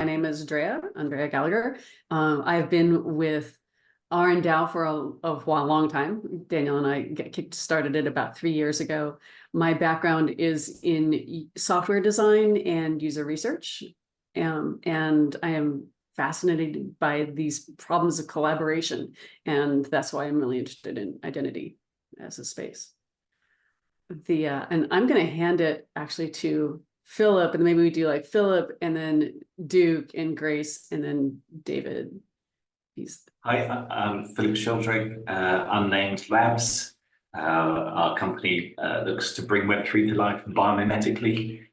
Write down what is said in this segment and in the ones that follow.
name is Andrea Gallagher. I've been with RNDAO for a long time. Daniel and I started it about 3 years ago. My background is in software design and user research. And I am fascinated by these problems of collaboration. And that's why I'm really interested in identity as a space. And I'm going to hand it actually to Philip, and maybe we do like Philip and then Duke and Grace and then David. Hi, I'm Philip Sheldrake, Unnamed Labs. Our company looks to bring Web3 to life biomimetically.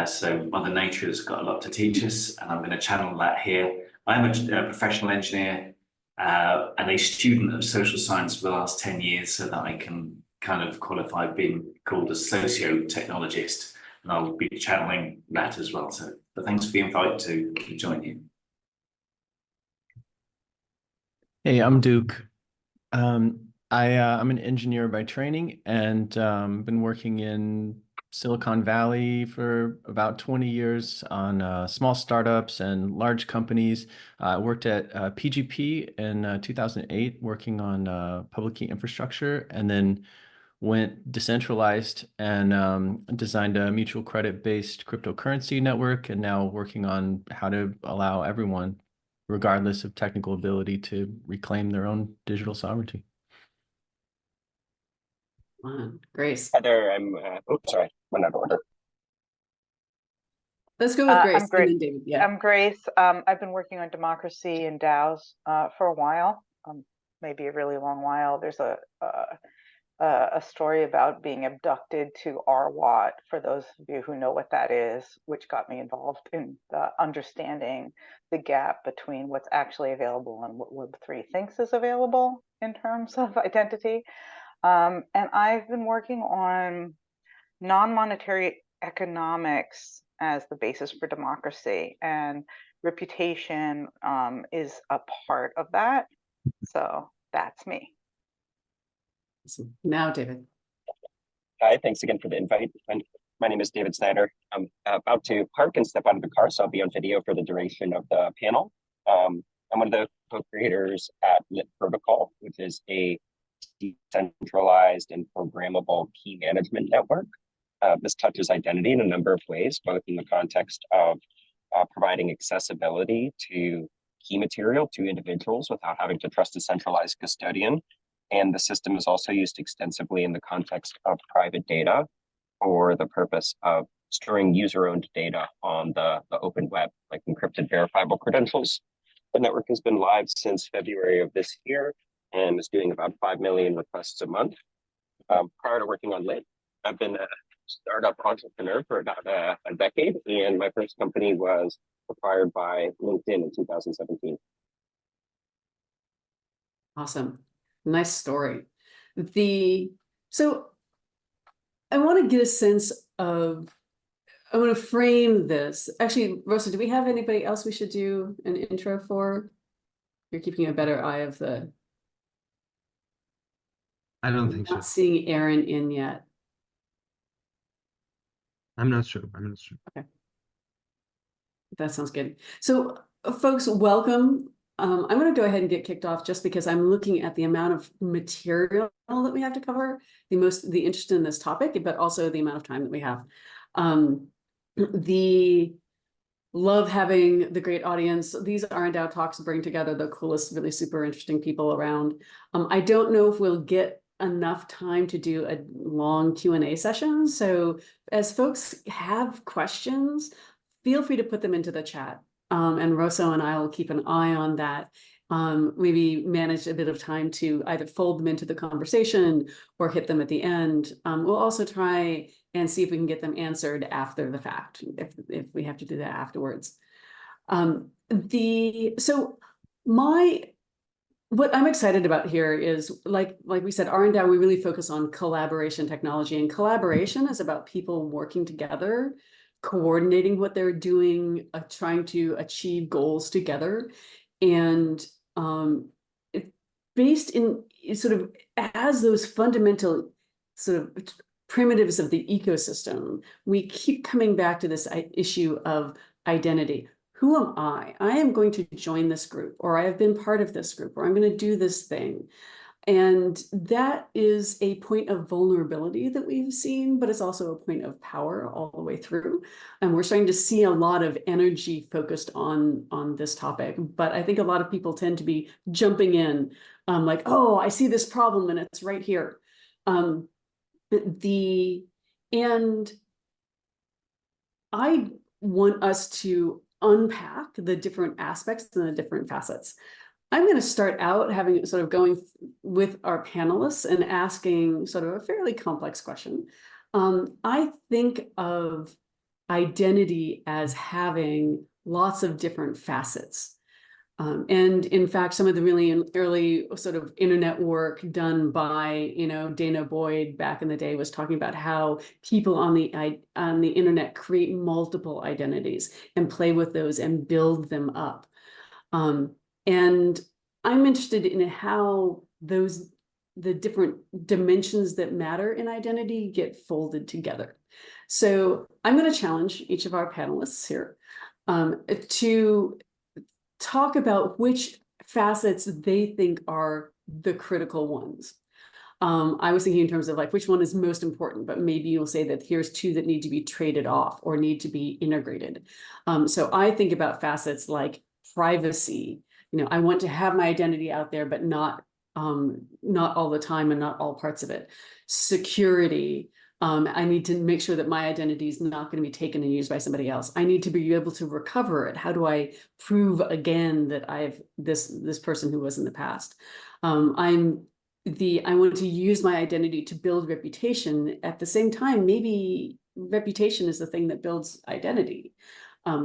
So Mother Nature has got a lot to teach us, and I'm going to channel that here. I'm a professional engineer and a student of social science for the last 10 years, so that I can kind of qualify being called a socio-technologist, and I'll be channeling that as well. So, but thanks for the invite to join you. Hey, I'm Duke. I'm an engineer by training, and been working in Silicon Valley for about 20 years on small startups and large companies. I worked at PGP in 2008, working on public key infrastructure, and then went decentralized and designed a mutual credit-based cryptocurrency network, and now working on how to allow everyone, regardless of technical ability, to reclaim their own digital sovereignty. Grace. Heather, I'm, sorry, went out of order. Let's go with Grace. I'm Grace. And then David. Yeah. I'm Grace. I've been working on democracy and DAOs for a while, maybe a really long while. There's a story about being abducted to RWAT, for those of you who know what that is, which got me involved in understanding the gap between what's actually available and what Web3 thinks is available in terms of identity. And I've been working on non-monetary economics as the basis for democracy, and reputation is a part of that. So that's me. Now, David. Hi, thanks again for the invite. My name is David Snyder. I'm about to park and step out of the car, so I'll be on video for the duration of the panel. I'm one of the co-creators at Lit Protocol, which is a decentralized and programmable key management network. This touches identity in a number of ways, both in the context of providing accessibility to key material to individuals without having to trust a centralized custodian. And the system is also used extensively in the context of private data for the purpose of storing user-owned data on the open web, like encrypted verifiable credentials. The network has been live since February of this year and is doing about 5 million requests a month. Prior to working on Lit, I've been a startup entrepreneur for about a decade, and my first company was acquired by LinkedIn in 2017. Awesome. Nice story. So I want to get a sense of, I want to frame this. Actually, Rosa, do we have anybody else we should do an intro for? You're keeping a better eye of the... I don't think so. Not seeing Aaron in yet. I'm not sure. Okay. That sounds good. So folks, welcome. I'm going to go ahead and get kicked off just because I'm looking at the amount of material that we have to cover, the interest in this topic, but also the amount of time that we have. Love having the great audience. These RNDAO talks bring together the coolest, really super interesting people around. I don't know if we'll get enough time to do a long Q&A session. So as folks have questions, feel free to put them into the chat. And Rosa and I will keep an eye on that. Maybe manage a bit of time to either fold them into the conversation or hit them at the end. We'll also try and see if we can get them answered after the fact, if we have to do that afterwards. What I'm excited about here is, like we said, RNDAO, we really focus on collaboration technology, and collaboration is about people working together, coordinating what they're doing, trying to achieve goals together. And based in sort of as those fundamental sort of primitives of the ecosystem, we keep coming back to this issue of identity. who am I? I am going to join this group, or I have been part of this group, or I'm going to do this thing. And that is a point of vulnerability that we've seen, but it's also a point of power all the way through. And we're starting to see a lot of energy focused on this topic. But I think a lot of people tend to be jumping in, like, oh, I see this problem and it's right here. And I want us to unpack the different aspects and the different facets. I'm going to start out having sort of going with our panelists and asking sort of a fairly complex question. I think of identity as having lots of different facets. And in fact, some of the really early sort of internet work done by, Dana Boyd back in the day was talking about how people on the internet create multiple identities and play with those and build them up. And I'm interested in how the different dimensions that matter in identity get folded together. So I'm going to challenge each of our panelists here to talk about which facets they think are the critical ones. I was thinking in terms of like which one is most important, but maybe you'll say that here's two that need to be traded off or need to be integrated. So I think about facets like privacy. I want to have my identity out there, but not all the time and not all parts of it. Security. I need to make sure that my identity is not going to be taken and used by somebody else. I need to be able to recover it. How do I prove again that I've this person who was in the past? I want to use my identity to build reputation. At the same time, maybe reputation is the thing that builds identity.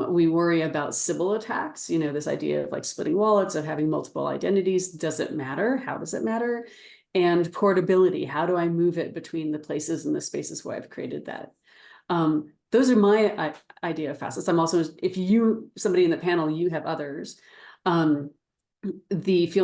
We worry about sibyl attacks, this idea of like splitting wallets, of having multiple identities. Does it matter? How does it matter? And portability. How do I move it between the places and the spaces where I've created that? Those are my idea of facets. I'm also, if somebody in the panel, you have others, feel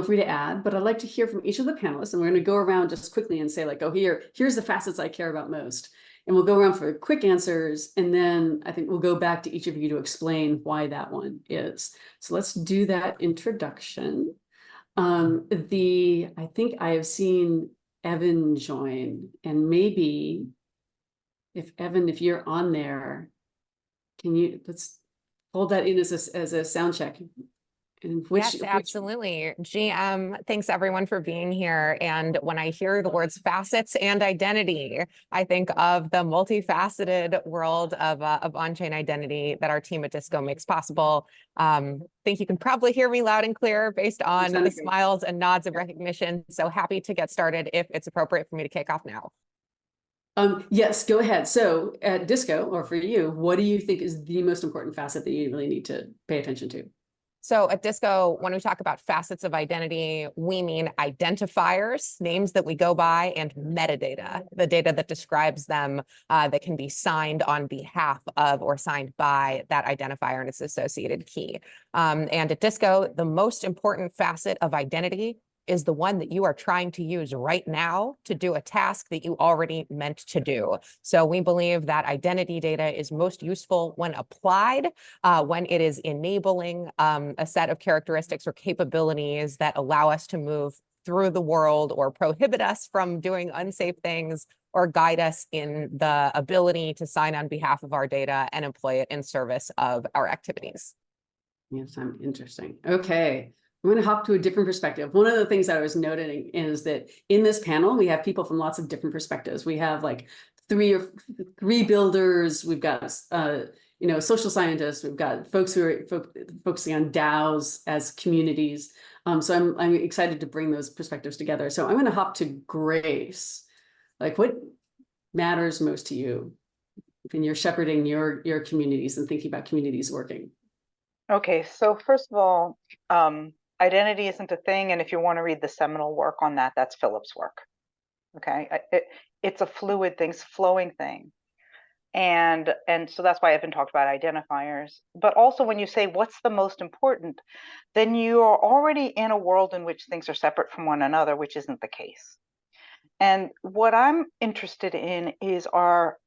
free to add, but I'd like to hear from each of the panelists, and we're going to go around just quickly and say like, oh, here's the facets I care about most. And we'll go around for quick answers, and then I think we'll go back to each of you to explain why that one is. So let's do that introduction. I think I have seen Evan join, and maybe Evan, if you're on there, let's hold that in as a sound check. And Yes, absolutely. Thanks everyone for being here. And when I hear the words facets and identity, I think of the multifaceted world of on-chain identity that our team at Disco makes possible. I think you can probably hear me loud and clear based on the smiles and nods of recognition. So happy to get started if it's appropriate for me to kick off now. Yes, go ahead. So at Disco, or for you, what do you think is the most important facet that you really need to pay attention to? So at Disco, when we talk about facets of identity, we mean identifiers, names that we go by, and metadata, the data that describes them that can be signed on behalf of or signed by that identifier and its associated key. And at Disco, the most important facet of identity is the one that you are trying to use right now to do a task that you already meant to do. So we believe that identity data is most useful when applied, when it is enabling a set of characteristics or capabilities that allow us to move through the world or prohibit us from doing unsafe things or guide us in the ability to sign on behalf of our data and employ it in service of our activities. Yes, interesting. Okay. I'm going to hop to a different perspective. One of the things that I was noting is that in this panel, we have people from lots of different perspectives. We have like three builders. We've got, social scientists. We've got folks who are focusing on DAOs as communities. So I'm excited to bring those perspectives together. So I'm going to hop to Grace. Like, what matters most to you when you're shepherding your communities and thinking about communities working? Okay, so first of all, identity isn't a thing, and if you want to read the seminal work on that, that's Philip's work. Okay, it's a fluid thing, it's a flowing thing, and so that's why I've been talked about identifiers. But also, when you say what's the most important, then you are already in a world in which things are separate from one another, which isn't the case. And what I'm interested in is our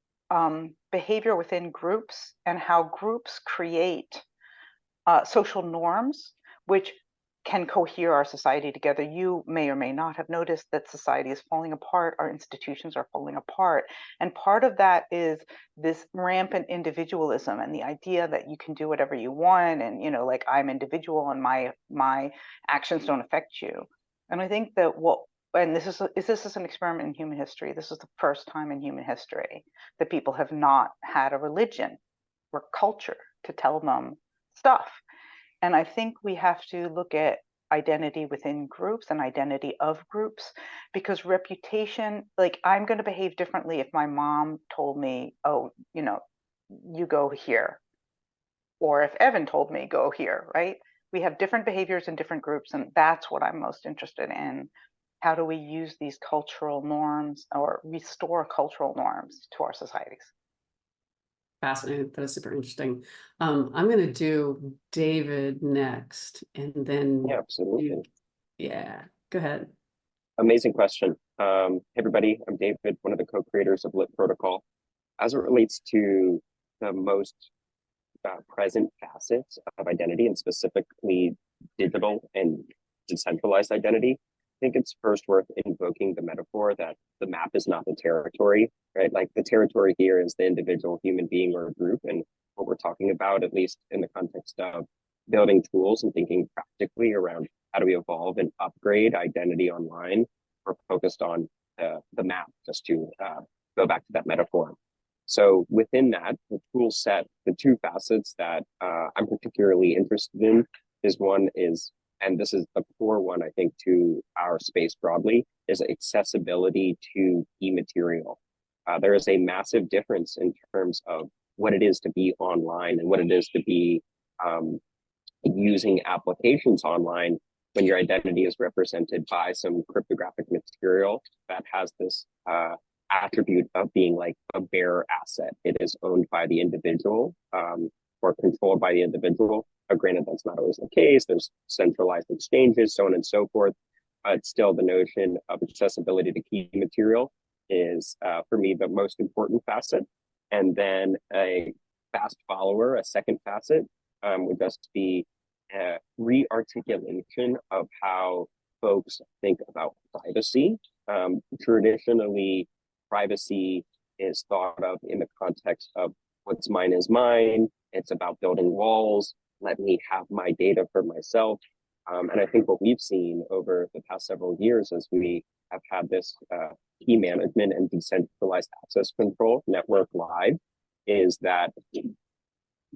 behavior within groups and how groups create social norms, which can cohere our society together. You may or may not have noticed that society is falling apart, our institutions are falling apart. And part of that is this rampant individualism and the idea that you can do whatever you want, and like, I'm individual and my actions don't affect you. And I think that this is an experiment in human history. This is the first time in human history that people have not had a religion or culture to tell them stuff. And I think we have to look at identity within groups and identity of groups, because reputation, like, I'm going to behave differently if my mom told me, oh, you go here, or if Evan told me go here, right? We have different behaviors in different groups, and that's what I'm most interested in. How do we use these cultural norms or restore cultural norms to our societies? Fascinating. That is super interesting. I'm going to do David next, and then Yeah, absolutely. Yeah, go ahead. Amazing question. Hey everybody, I'm David, one of the co-creators of Lit Protocol. As it relates to the most present facets of identity, and specifically digital and decentralized identity, I think it's first worth invoking the metaphor that the map is not the territory, right? Like, the territory here is the individual human being or a group. And what we're talking about, at least in the context of building tools and thinking practically around how do we evolve and upgrade identity online, we're focused on the map, just to go back to that metaphor. So within that, the tool set, the two facets that I'm particularly interested in is one is, and this is a core one, I think, to our space broadly, is accessibility to key material. There is a massive difference in terms of what it is to be online and what it is to be using applications online when your identity is represented by some cryptographic material that has this attribute of being like a bearer asset. It is owned by the individual or controlled by the individual. Granted, that's not always the case. There's centralized exchanges, so on and so forth. But still, the notion of accessibility to key material is, for me, the most important facet. And then a fast follower, a second facet, would just be a re-articulation of how folks think about privacy. Traditionally, privacy is thought of in the context of what's mine is mine. It's about building walls. Let me have my data for myself. And I think what we've seen over the past several years as we have had this key management and decentralized access control network live is that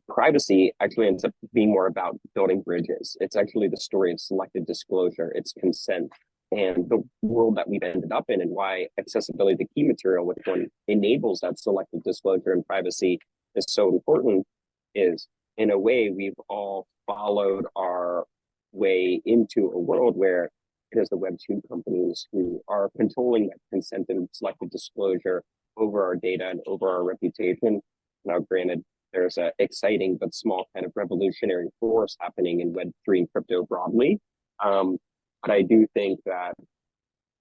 privacy actually ends up being more about building bridges. It's actually the story of selective disclosure, it's consent. And the world that we've ended up in, and why accessibility to key material, which one enables that selective disclosure and privacy, is so important, is in a way we've all followed our way into a world where it is the Web2 companies who are controlling that consent and selective disclosure over our data and over our reputation. Now, granted, there's an exciting but small kind of revolutionary force happening in Web3 and crypto broadly. But I do think that,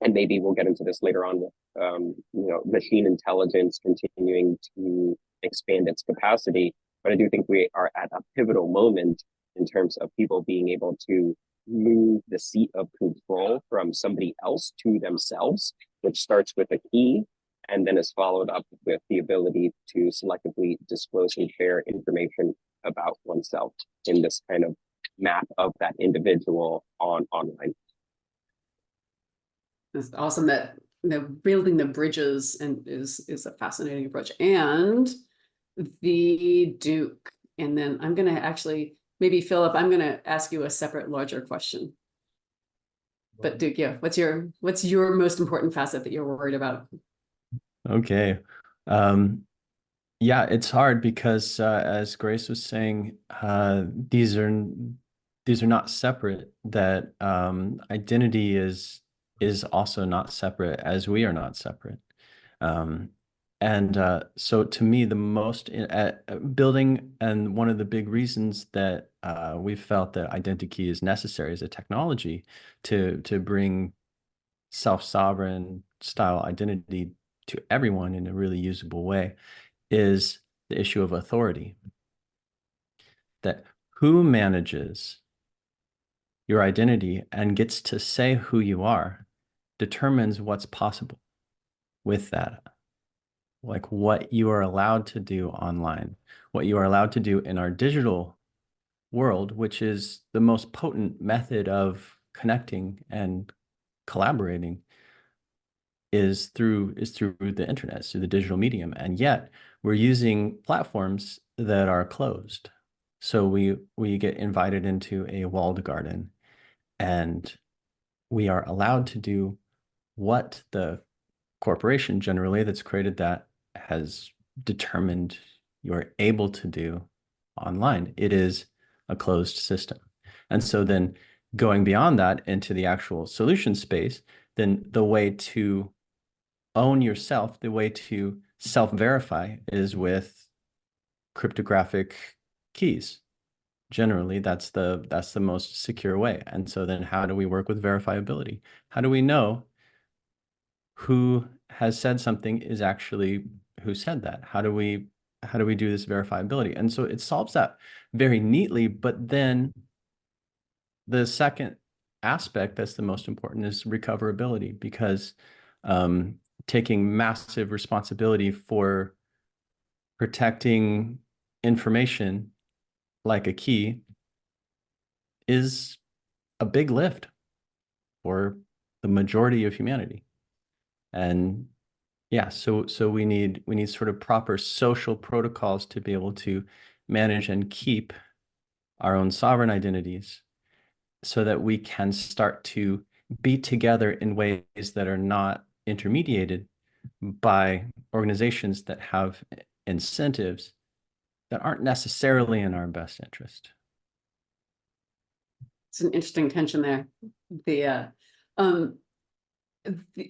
and maybe we'll get into this later on with machine intelligence continuing to expand its capacity. But I do think we are at a pivotal moment in terms of people being able to move the seat of control from somebody else to themselves, which starts with a key and then is followed up with the ability to selectively disclose and share information about oneself in this kind of map of that individual online. It's awesome that building the bridges and is a fascinating approach. And the Duke, and then I'm gonna actually, maybe Philip, I'm gonna ask you a separate, larger question. But Duke, yeah, what's your most important facet that you're worried about? Okay. Yeah, it's hard because as Grace was saying, these are not separate. That identity is also not separate, as we are not separate. So to me, the most building, and one of the big reasons that we've felt that identity is necessary as a technology to bring self-sovereign style identity to everyone in a really usable way is the issue of authority. That who manages your identity and gets to say who you are determines what's possible with that. Like what you are allowed to do online, what you are allowed to do in our digital world, which is the most potent method of connecting and collaborating, is through the internet, through the digital medium. And yet we're using platforms that are closed. So we get invited into a walled garden, and we are allowed to do what the corporation generally that's created that has determined you're able to do online. It is a closed system. And so then going beyond that into the actual solution space, then the way to own yourself, the way to self-verify is with cryptographic keys. Generally, that's the most secure way. And so then how do we work with verifiability? How do we know who has said something is actually who said that? How do we do this verifiability? And so it solves that very neatly, but then the second aspect that's the most important is recoverability, because taking massive responsibility for protecting information like a key is a big lift for the majority of humanity. And yeah, so we need sort of proper social protocols to be able to manage and keep our own sovereign identities so that we can start to be together in ways that are not intermediated by organizations that have incentives that aren't necessarily in our best interest. It's an interesting tension there.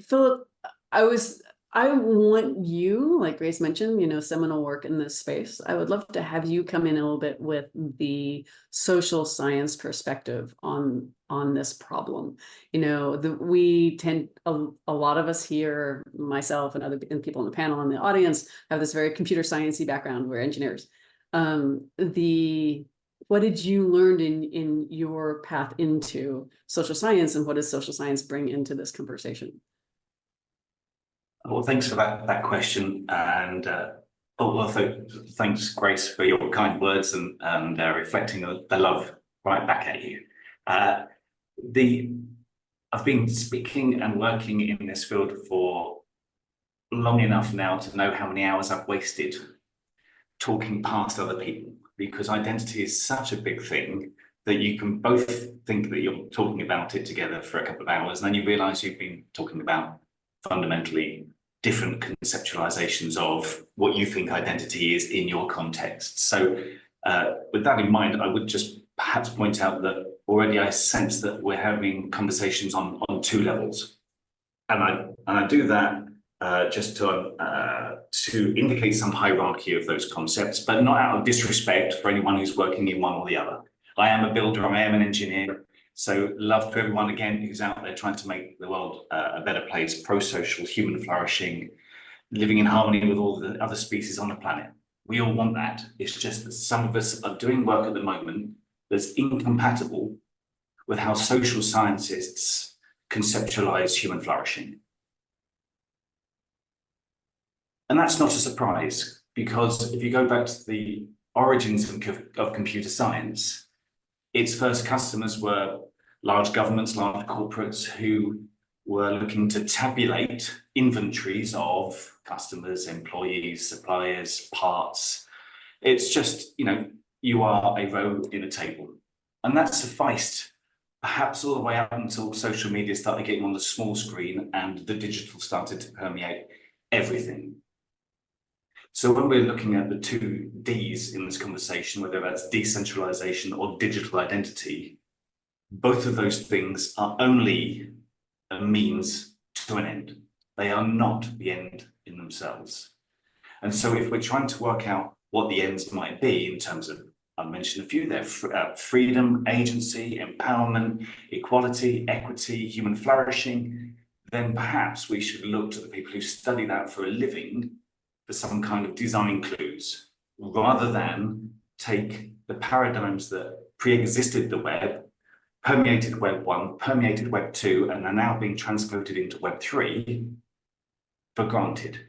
Philip, I want you, like Grace mentioned, seminal work in this space. I would love to have you come in a little bit with the social science perspective on this problem. We tend, a lot of us here, myself and other people in the panel and the audience, have this very computer sciencey background. We're engineers. What did you learn in your path into social science, and what does social science bring into this conversation? Well, thanks for that question, and thanks, Grace, for your kind words and reflecting the love right back at you. I've been speaking and working in this field for long enough now to know how many hours I've wasted talking past other people, because identity is such a big thing that you can both think that you're talking about it together for a couple of hours, and then you realize you've been talking about fundamentally different conceptualizations of what you think identity is in your context. So with that in mind, I would just perhaps point out that already I sense that we're having conversations on two levels. And I do that just to indicate some hierarchy of those concepts, but not out of disrespect for anyone who's working in one or the other. I am a builder, I am an engineer. So love to everyone, again, who's out there trying to make the world a better place, pro-social, human flourishing, living in harmony with all the other species on the planet. We all want that. It's just that some of us are doing work at the moment that's incompatible with how social scientists conceptualize human flourishing. And that's not a surprise, because if you go back to the origins of computer science, its first customers were large governments, large corporates who were looking to tabulate inventories of customers, employees, suppliers, parts. It's just, you are a row in a table. And that sufficed perhaps all the way up until social media started getting on the small screen and the digital started to permeate everything. So when we're looking at the two Ds in this conversation, whether that's decentralization or digital identity, both of those things are only a means to an end. They are not the end in themselves. And so if we're trying to work out what the ends might be in terms of, I mentioned a few there, freedom, agency, empowerment, equality, equity, human flourishing, then perhaps we should look to the people who study that for a living for some kind of design clues, rather than take the paradigms that pre-existed the web, permeated Web 1, permeated Web 2, and are now being transcoded into Web 3 for granted.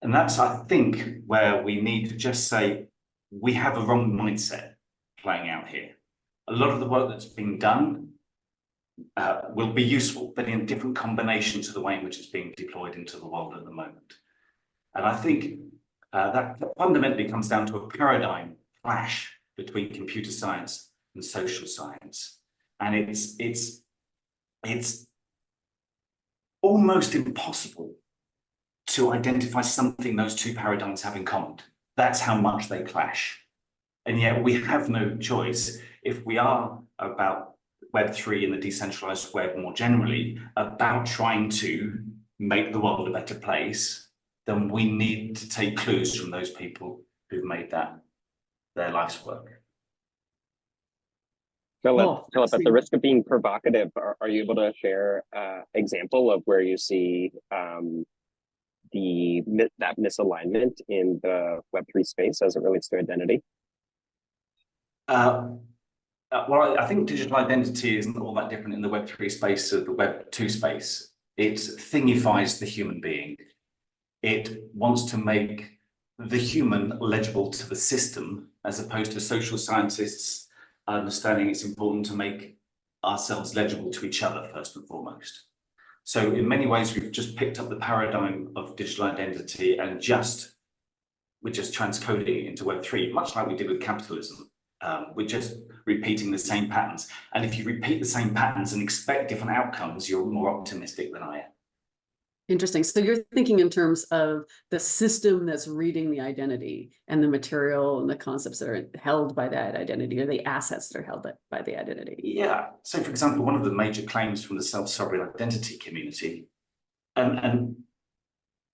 And that's, I think, where we need to just say, we have a wrong mindset playing out here. A lot of the work that's being done will be useful, but in different combination to the way in which it's being deployed into the world at the moment. And I think that fundamentally comes down to a paradigm clash between computer science and social science. And it's almost impossible to identify something those two paradigms have in common. That's how much they clash. And yet we have no choice, if we are about Web3 and the decentralized web more generally, about trying to make the world a better place, then we need to take clues from those people who've made that their life's work. Philip, at the risk of being provocative, are you able to share an example of where you see that misalignment in the Web3 space as it relates to identity? Well, I think digital identity isn't all that different in the Web3 space or the Web2 space. It thingifies the human being. It wants to make the human legible to the system, as opposed to social scientists understanding it's important to make ourselves legible to each other first and foremost. So in many ways, we've just picked up the paradigm of digital identity and we're just transcoding it into Web3, much like we did with capitalism. We're just repeating the same patterns. And if you repeat the same patterns and expect different outcomes, you're more optimistic than I am. Interesting. So you're thinking in terms of the system that's reading the identity and the material and the concepts that are held by that identity, or the assets that are held by the identity. Yeah. So, for example, one of the major claims from the self-sovereign identity community, and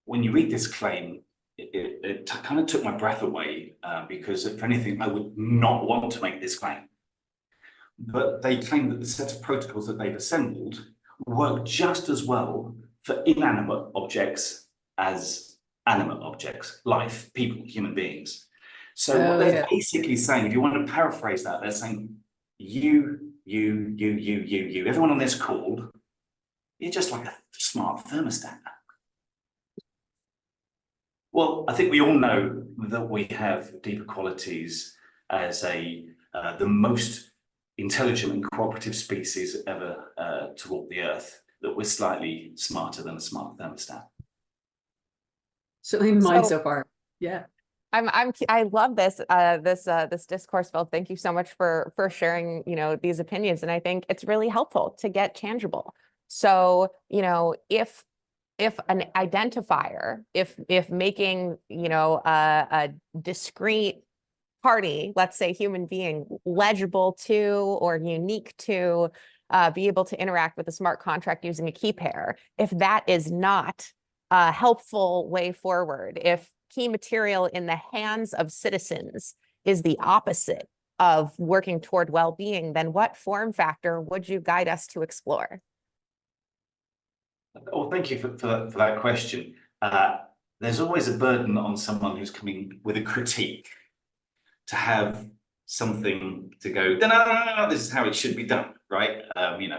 when you read this claim, it kind of took my breath away because, if anything, I would not want to make this claim. But they claim that the set of protocols that they've assembled work just as well for inanimate objects as animate objects, life, people, human beings. So what they're basically saying, if you want to paraphrase that, they're saying, you, everyone on this call, you're just like a smart thermostat. Well, I think we all know that we have deeper qualities as the most intelligent and cooperative species ever to walk the earth, that we're slightly smarter than a smart thermostat. Certainly mine so far. Yeah. I love this this discourse, Phil. Thank you so much for sharing, these opinions. And I think it's really helpful to get tangible. So, if an identifier, if making, a discrete party, let's say human being, legible to or unique to be able to interact with a smart contract using a key pair, if that is not a helpful way forward, if key material in the hands of citizens is the opposite of working toward well-being, then what form factor would you guide us to explore? Well, thank you for that question. There's always a burden on someone who's coming with a critique to have something to go, no, this is how it should be done, right?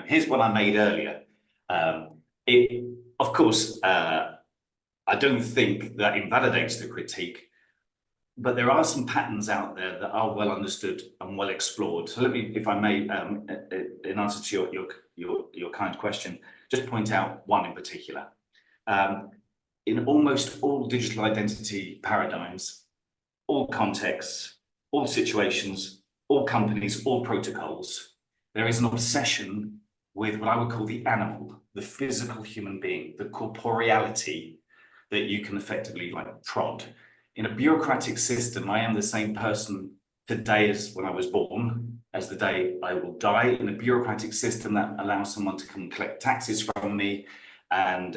Here's what I made earlier. Of course, I don't think that invalidates the critique, but there are some patterns out there that are well understood and well explored. So let me, if I may, in answer to your kind question, just point out one in particular. In almost all digital identity paradigms, all contexts, all situations, all companies, all protocols, there is an obsession with what I would call the animal, the physical human being, the corporeality that you can effectively prod. In a bureaucratic system, I am the same person today as when I was born, as the day I will die. In a bureaucratic system that allows someone to come and collect taxes from me and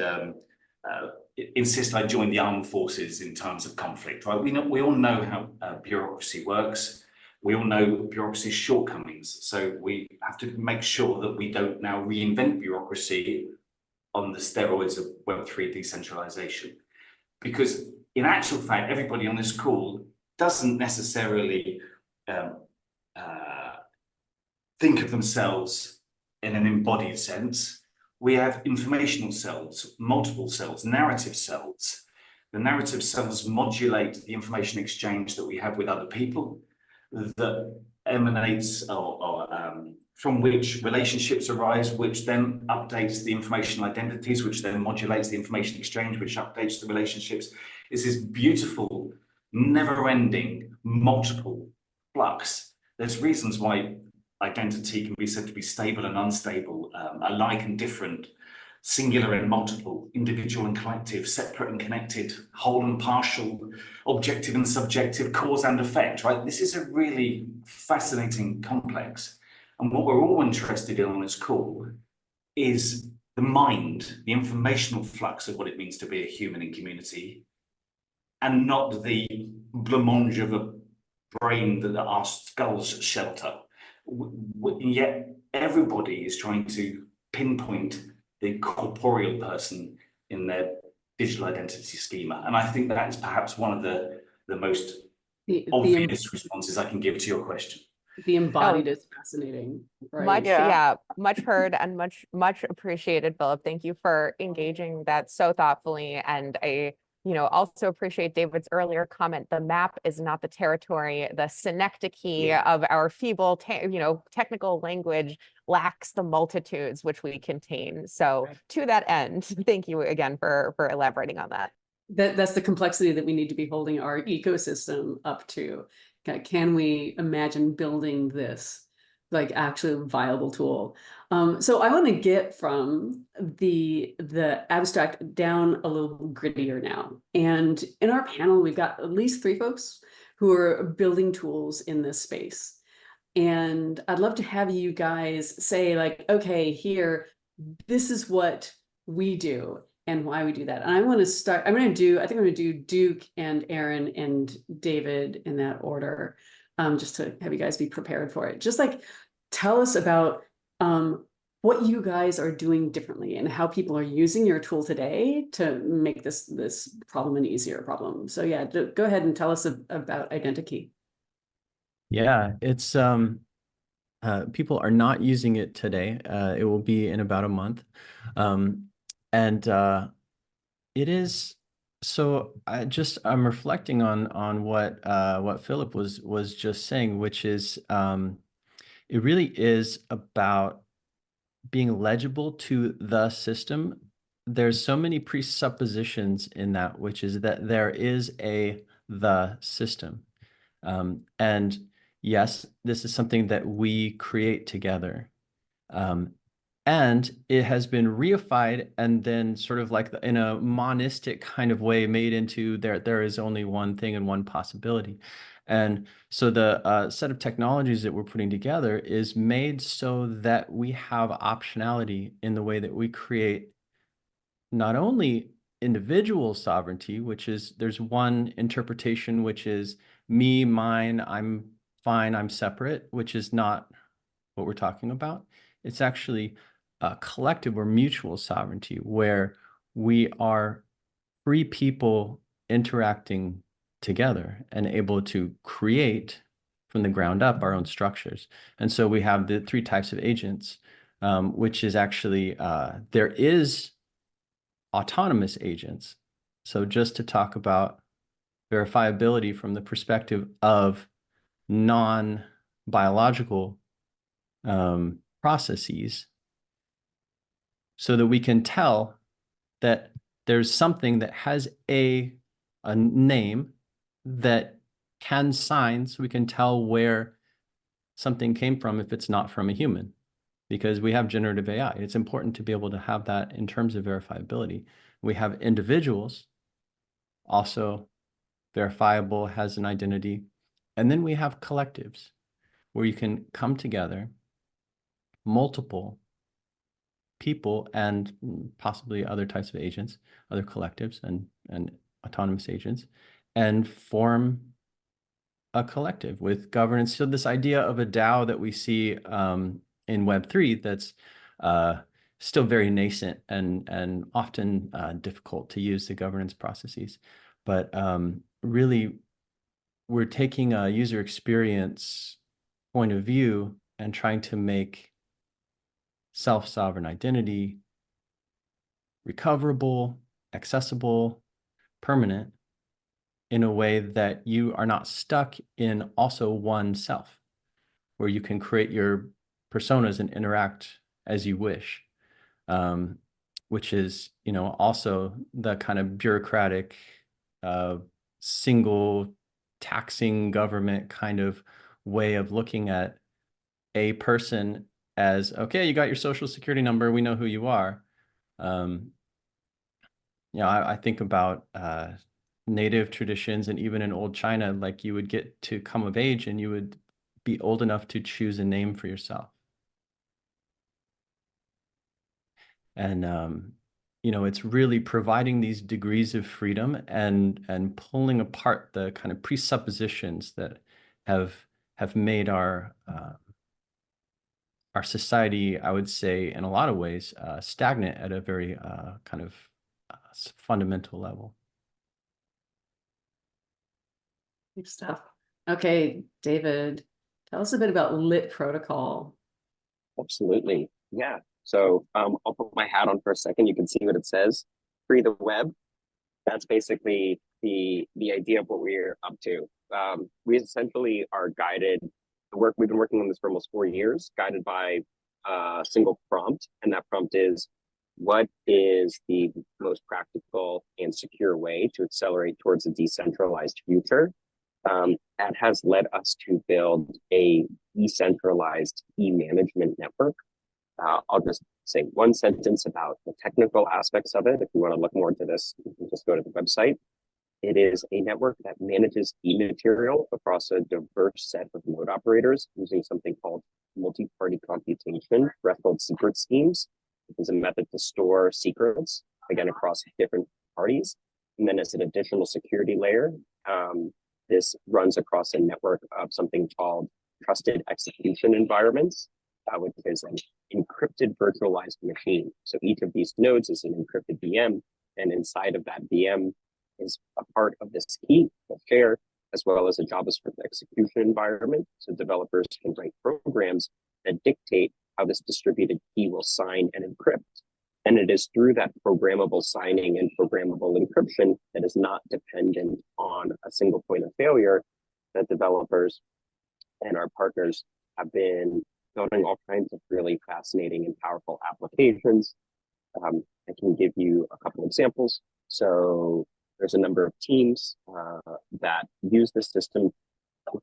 insist I join the armed forces in times of conflict, right? We all know how bureaucracy works. We all know bureaucracy's shortcomings. So we have to make sure that we don't now reinvent bureaucracy on the steroids of Web3 decentralization. Because in actual fact, everybody on this call doesn't necessarily think of themselves in an embodied sense. We have informational selves, multiple selves, narrative selves. The narrative selves modulate the information exchange that we have with other people, that emanates from which relationships arise, which then updates the informational identities, which then modulates the information exchange, which updates the relationships. It's this beautiful, never-ending, multiple flux. There's reasons why identity can be said to be stable and unstable, alike and different, singular and multiple, individual and collective, separate and connected, whole and partial, objective and subjective, cause and effect, right? This is a really fascinating complex. And what we're all interested in on this call is the mind, the informational flux of what it means to be a human in community, and not the blancmange of a brain that our skulls shelter. Yet everybody is trying to pinpoint the corporeal person in their digital identity schema. And I think that is perhaps one of the most obvious responses I can give to your question. The embodied is fascinating, right? Much, Yeah. much heard and much appreciated, Philip. Thank you for engaging that so thoughtfully. And I, also appreciate David's earlier comment. The map is not the territory. The synecdoche of our feeble, technical language lacks the multitudes which we contain. So to that end, thank you again for elaborating on that. That's the complexity that we need to be holding our ecosystem up to. Can we imagine building this like actually viable tool? So I want to get from the abstract down a little grittier now. And in our panel, we've got at least 3 folks who are building tools in this space. And I'd love to have you guys say like, okay, here, this is what we do and why we do that. And I want to start, I think I'm going to do Duke and Aaron and David in that order, just to have you guys be prepared for it. Just like, tell us about what you guys are doing differently and how people are using your tool today to make this problem an easier problem. So yeah, go ahead and tell us about Identikey. Yeah, it's people are not using it today. It will be in about a month. It is, so I'm reflecting on what Philip was just saying, which is it really is about being legible to the system. There's so many presuppositions in that, which is that there is the system. And yes, this is something that we create together. And it has been reified and then sort of like in a monistic kind of way made into there is only one thing and one possibility. And so the set of technologies that we're putting together is made so that we have optionality in the way that we create not only individual sovereignty, which is there's one interpretation, which is me, mine, I'm fine, I'm separate, which is not what we're talking about. It's actually a collective or mutual sovereignty where we are free people interacting together and able to create from the ground up our own structures. And so we have the 3 types of agents, which is actually, there is autonomous agents. So just to talk about verifiability from the perspective of non-biological processes, so that we can tell that there's something that has a name that can sign, so we can tell where something came from if it's not from a human. Because we have generative AI. It's important to be able to have that in terms of verifiability. We have individuals, also verifiable, has an identity. And then we have collectives, where you can come together, multiple people and possibly other types of agents, other collectives and autonomous agents, and form a collective with governance. So this idea of a DAO that we see in Web3 that's still very nascent and often difficult to use the governance processes. But really, we're taking a user experience point of view and trying to make self-sovereign identity recoverable, accessible, permanent, in a way that you are not stuck in also one self, where you can create your personas and interact as you wish, which is, also the kind of bureaucratic, single taxing government kind of way of looking at a person as, okay, you got your social security number, we know who you are. I think about native traditions, and even in old China, like you would get to come of age and you would be old enough to choose a name for yourself. And it's really providing these degrees of freedom and pulling apart the kind of presuppositions that have made our society, I would say, in a lot of ways, stagnant at a very kind of fundamental level. Good stuff. Okay, David, tell us a bit about Lit Protocol. Absolutely. Yeah. So I'll put my hat on for a second. You can see what it says. Free the web. That's basically the idea of what we're up to. We essentially are guided. We've been working on this for almost 4 years, guided by a single prompt, and that prompt is, what is the most practical and secure way to accelerate towards a decentralized future? That has led us to build a decentralized e-management network. I'll just say one sentence about the technical aspects of it. If you want to look more into this, you can just go to the website. It is a network that manages e-material across a diverse set of node operators using something called multi-party computation threshold secret schemes. It is a method to store secrets, again, across different parties. And then as an additional security layer, this runs across a network of something called trusted execution environments, which is an encrypted virtualized machine. So each of these nodes is an encrypted VM, and inside of that VM is a part of this key that's shared, as well as a JavaScript execution environment. So developers can write programs that dictate how this distributed key will sign and encrypt. And it is through that programmable signing and programmable encryption that is not dependent on a single point of failure that developers and our partners have been building all kinds of really fascinating and powerful applications. I can give you a couple examples. So there's a number of teams that use the system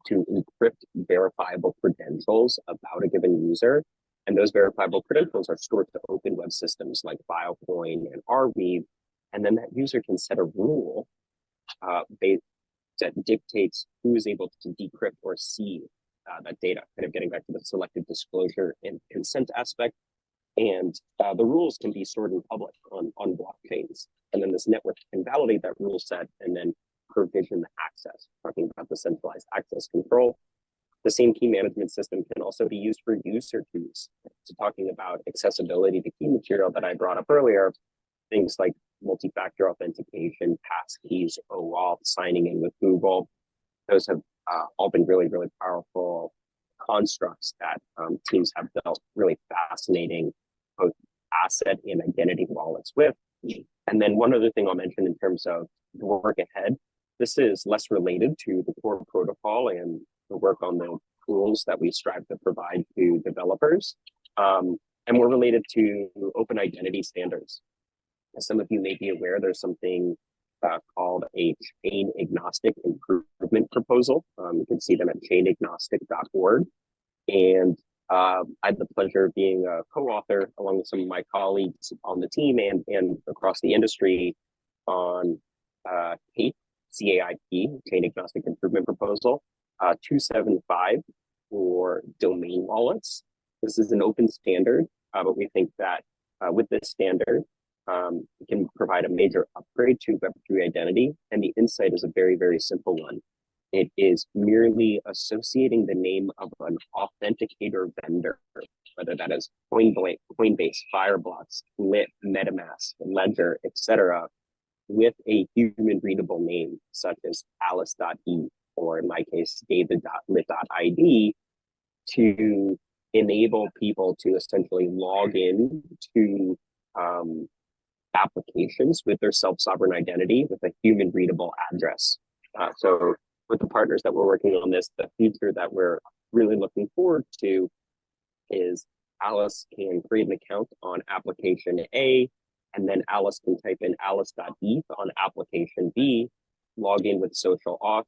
to encrypt verifiable credentials about a given user. And those verifiable credentials are stored to open web systems like Filecoin and Arweave. And then that user can set a rule that dictates who is able to decrypt or see that data, kind of getting back to the selective disclosure and consent aspect. And the rules can be stored in public on blockchains. And then this network can validate that rule set and then provision the access, talking about the centralized access control. The same key management system can also be used for user keys. So talking about accessibility to key material that I brought up earlier, things like multi-factor authentication, passkeys, OAuth, signing in with Google, those have all been really, really powerful constructs that teams have built really fascinating both asset and identity wallets with. And then one other thing I'll mention in terms of the work ahead, this is less related to the core protocol and the work on the tools that we strive to provide to developers, and more related to open identity standards. As some of you may be aware, there's something called a chain agnostic improvement proposal. You can see them at chainagnostic.org. And I had the pleasure of being a co-author along with some of my colleagues on the team and across the industry on CAIP, Chain Agnostic Improvement Proposal 275 for domain wallets. This is an open standard, but we think that with this standard, it can provide a major upgrade to Web3 identity. And the insight is a very, very simple one. It is merely associating the name of an authenticator vendor, whether that is Coinbase, Fireblocks, Lit, MetaMask, Ledger, etc., with a human readable name, such as Alice.e, or in my case, David.lit.id, to enable people to essentially log in to applications with their self-sovereign identity with a human readable address. So with the partners that we're working on this, the feature that we're really looking forward to is Alice can create an account on application A, and then Alice can type in alice.eth on application B, log in with social auth.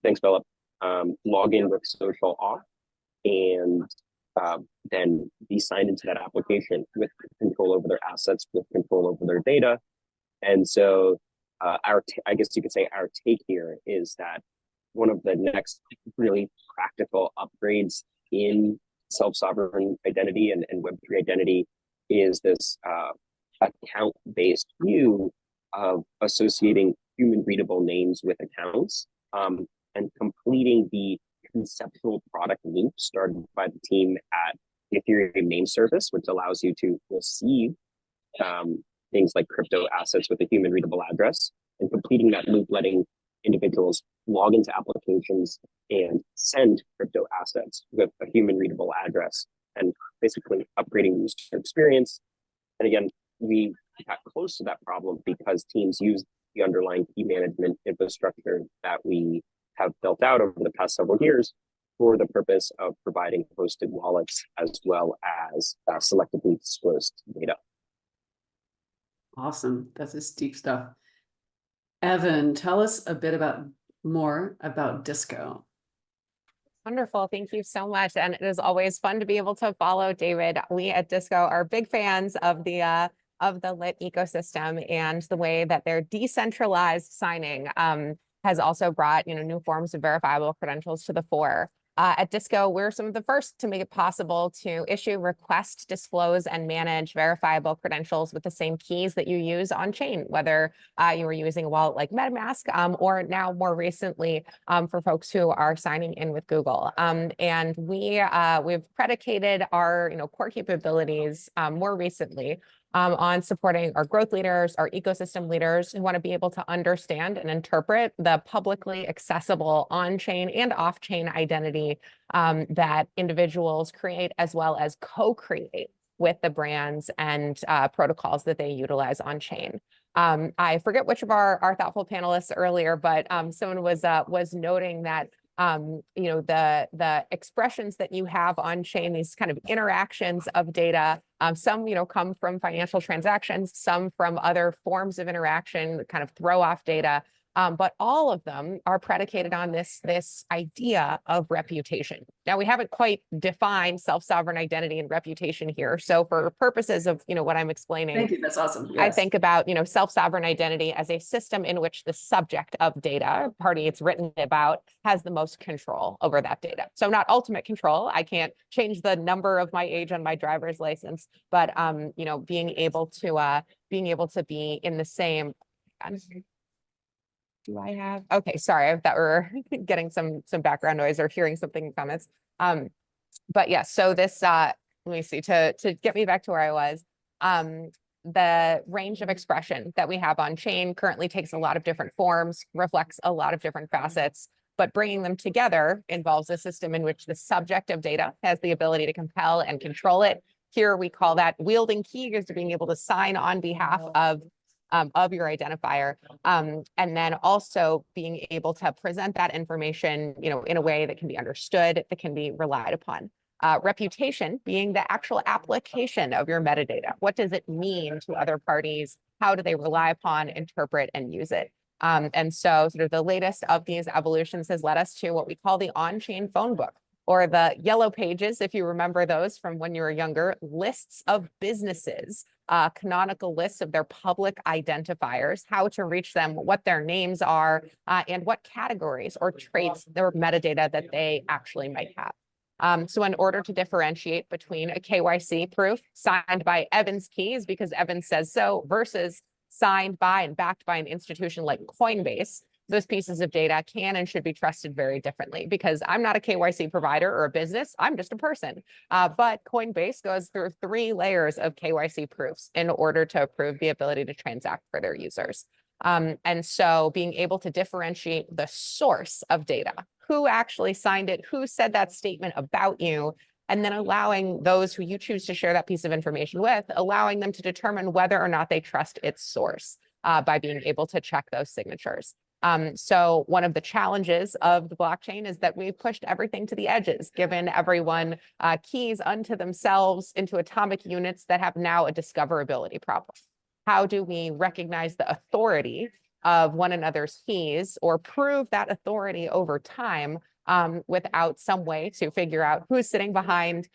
Thanks, Philip. Log in with social auth, and then be signed into that application with control over their assets, with control over their data. And so I guess you could say our take here is that one of the next really practical upgrades in self-sovereign identity and Web3 identity is this account-based view of associating human readable names with accounts, and completing the conceptual product loop started by the team at the Ethereum name service, which allows you to receive things like crypto assets with a human readable address, and completing that loop, letting individuals log into applications and send crypto assets with a human readable address, and basically upgrading the user experience. And again, we got close to that problem because teams use the underlying key management infrastructure that we have built out over the past several years for the purpose of providing hosted wallets as well as selectively disclosed data. Awesome. That's just deep stuff. Evan, tell us a bit more about Disco. Wonderful. Thank you so much. And it is always fun to be able to follow David. We at Disco are big fans of the lit ecosystem, and the way that their decentralized signing has also brought new forms of verifiable credentials to the fore. At Disco, we're some of the first to make it possible to issue, request, disclose, and manage verifiable credentials with the same keys that you use on chain, whether you were using a wallet like MetaMask, or now more recently for folks who are signing in with Google. And we've predicated our core capabilities more recently on supporting our growth leaders, our ecosystem leaders who want to be able to understand and interpret the publicly accessible on-chain and off-chain identity that individuals create, as well as co-create with the brands and protocols that they utilize on-chain. I forget which of our thoughtful panelists earlier, but someone was noting that the expressions that you have on chain, these kind of interactions of data, some come from financial transactions, some from other forms of interaction that kind of throw off data, but all of them are predicated on this idea of reputation. Now, we haven't quite defined self-sovereign identity and reputation here, so for purposes of what I'm explaining, Thank you. That's awesome. Yes. I think about self-sovereign identity as a system in which the subject of data, party it's written about, has the most control over that data. So not ultimate control. I can't change the number of my age on my driver's license, but being able to be in the same. Do I have? Okay, sorry, I thought we were getting some background noise or hearing something in comments. But yeah, so this let me see, to get me back to where I was. The range of expression that we have on chain currently takes a lot of different forms, reflects a lot of different facets, but bringing them together involves a system in which the subject of data has the ability to compel and control it. Here we call that wielding keys, to being able to sign on behalf of your identifier, and then also being able to present that information, in a way that can be understood, that can be relied upon. Reputation being the actual application of your metadata. What does it mean to other parties? How do they rely upon, interpret, and use it? And so sort of the latest of these evolutions has led us to what we call the on-chain phone book, or the yellow pages, if you remember those from when you were younger, lists of businesses, canonical lists of their public identifiers, how to reach them, what their names are, and what categories or traits or metadata that they actually might have. So in order to differentiate between a KYC proof signed by Evan's keys because Evan says so versus signed by and backed by an institution like Coinbase, those pieces of data can and should be trusted very differently, because I'm not a KYC provider or a business, I'm just a person. But Coinbase goes through 3 layers of KYC proofs in order to approve the ability to transact for their users. And so being able to differentiate the source of data, who actually signed it, who said that statement about you, and then allowing those who you choose to share that piece of information with, allowing them to determine whether or not they trust its source by being able to check those signatures. So one of the challenges of the blockchain is that we've pushed everything to the edges, given everyone keys unto themselves into atomic units that have now a discoverability problem. How do we recognize the authority of one another's keys or prove that authority over time without some way to figure out who's sitting behind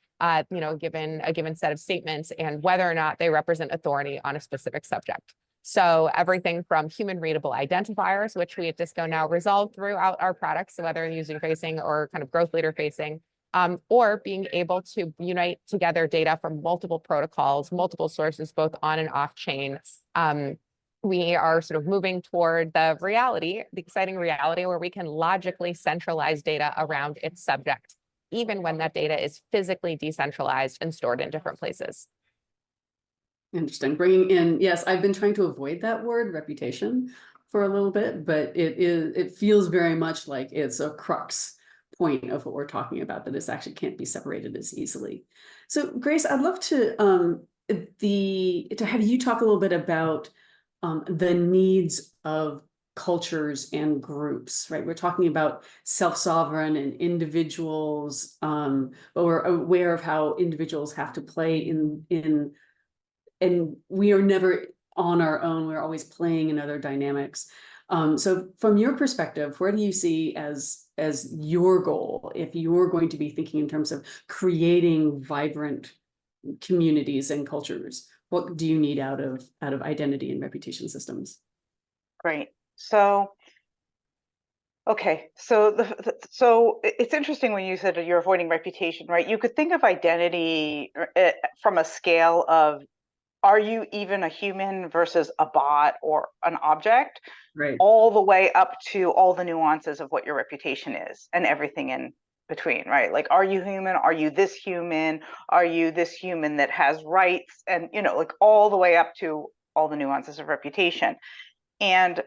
given a given set of statements and whether or not they represent authority on a specific subject. So everything from human readable identifiers, which we at Disco now resolve throughout our products, so whether user facing or kind of growth leader facing, or being able to unite together data from multiple protocols, multiple sources, both on and off chain. We are sort of moving toward the exciting reality where we can logically centralize data around its subject, even when that data is physically decentralized and stored in different places. Interesting. Bringing in, yes, I've been trying to avoid that word reputation for a little bit, but it feels very much like it's a crux point of what we're talking about, that this actually can't be separated as easily. So Grace, I'd love to have you talk a little bit about the needs of cultures and groups, right? We're talking about self-sovereign and individuals, but we're aware of how individuals have to play and we are never on our own. We're always playing in other dynamics. So from your perspective, where do you see as your goal, if you're going to be thinking in terms of creating vibrant communities and cultures? What do you need out of identity and reputation systems? Great. So, okay. So so it's interesting when you said that you're avoiding reputation, right? You could think of identity from a scale of, are you even a human versus a bot or an object? Right. All the way up to all the nuances of what your reputation is and everything in between, right? Like, are you human? Are you this human? Are you this human that has rights? And, like all the way up to all the nuances of reputation. And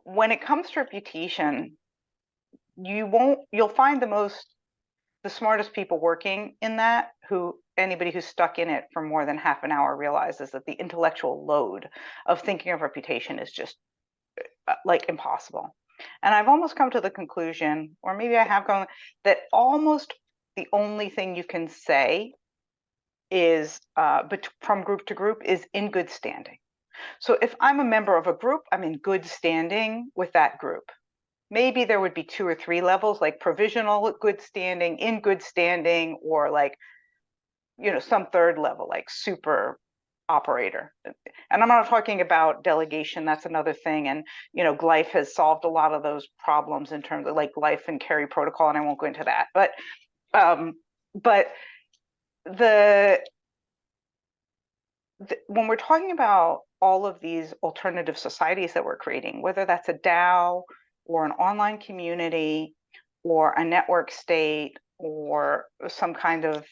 when it comes to reputation, you'll find the smartest people working in that, anybody who's stuck in it for more than half an hour realizes that the intellectual load of thinking of reputation is just like impossible. And I've almost come to the conclusion, or maybe I have gone, that almost the only thing you can say is from group to group is in good standing. So if I'm a member of a group, I'm in good standing with that group. Maybe there would be 2 or 3 levels, like provisional good standing, in good standing, or like, some third level, like super operator. And I'm not talking about delegation, that's another thing. And, Glyph has solved a lot of those problems in terms of like Glyph and carry protocol, and I won't go into that. But when we're talking about all of these alternative societies that we're creating, whether that's a DAO or an online community or a network state or some kind of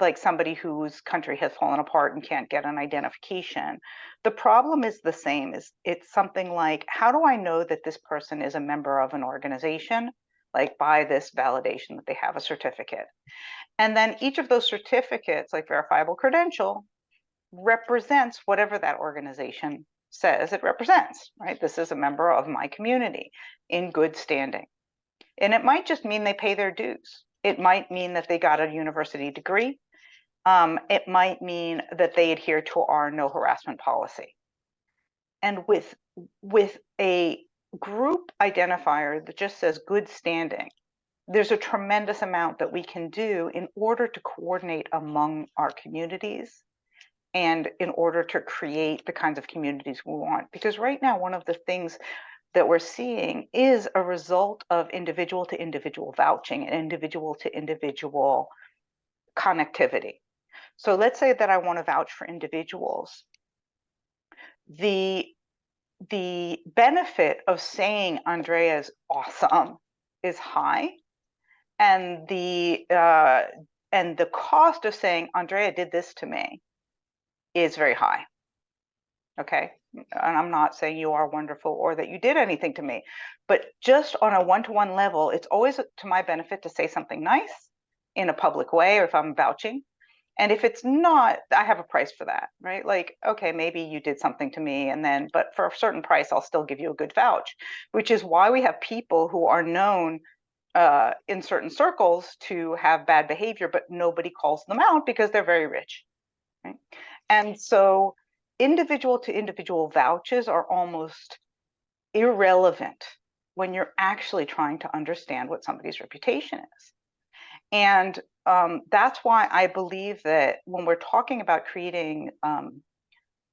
like somebody whose country has fallen apart and can't get an identification, the problem is the same. It's something like, how do I know that this person is a member of an organization? Like by this validation that they have a certificate. And then each of those certificates, like verifiable credential, represents whatever that organization says it represents, right? This is a member of my community in good standing. And it might just mean they pay their dues. It might mean that they got a university degree. It might mean that they adhere to our no harassment policy. And with a group identifier that just says good standing, there's a tremendous amount that we can do in order to coordinate among our communities and in order to create the kinds of communities we want. Because right now, one of the things that we're seeing is a result of individual to individual vouching and individual to individual connectivity. So let's say that I want to vouch for individuals. The benefit of saying Andrea's awesome is high, and the cost of saying Andrea did this to me is very high. Okay, and I'm not saying you are wonderful or that you did anything to me, but just on a one-to-one level, it's always to my benefit to say something nice in a public way, or if I'm vouching. And if it's not, I have a price for that, right? Like, okay, maybe you did something to me, and then, but for a certain price, I'll still give you a good vouch, which is why we have people who are known in certain circles to have bad behavior, but nobody calls them out because they're very rich, right? And so individual to individual vouches are almost irrelevant when you're actually trying to understand what somebody's reputation is. And that's why I believe that when we're talking about creating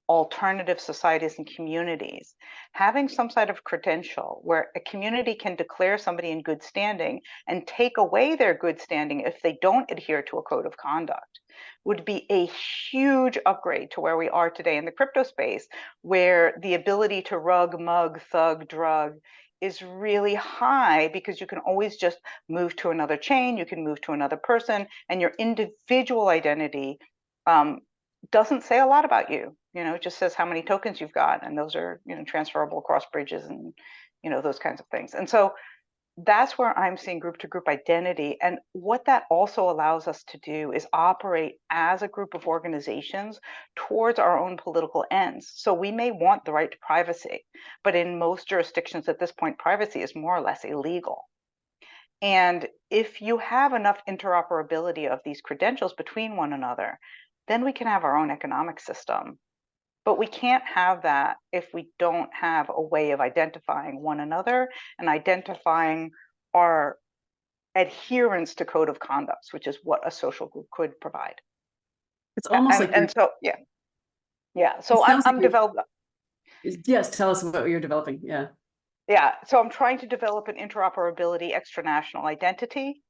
alternative societies and communities, having some sort of credential where a community can declare somebody in good standing and take away their good standing if they don't adhere to a code of conduct would be a huge upgrade to where we are today in the crypto space, where the ability to rug, mug, thug, drug is really high because you can always just move to another chain, you can move to another person, and your individual identity doesn't say a lot about you. You know, it just says how many tokens you've got, and those are, you know, transferable across bridges and, you know, those kinds of things. And so that's where I'm seeing group to group identity. And what that also allows us to do is operate as a group of organizations towards our own political ends. So we may want the right to privacy, but in most jurisdictions at this point, privacy is more or less illegal. And if you have enough interoperability of these credentials between one another, then we can have our own economic system. But we can't have that if we don't have a way of identifying one another and identifying our adherence to code of conducts, which is what a social group could provide. It's almost like, and so, yeah. Yeah, so I'm developing. Yes, tell us what you're developing, yeah. Yeah, so I'm trying to develop an interoperability extranational identity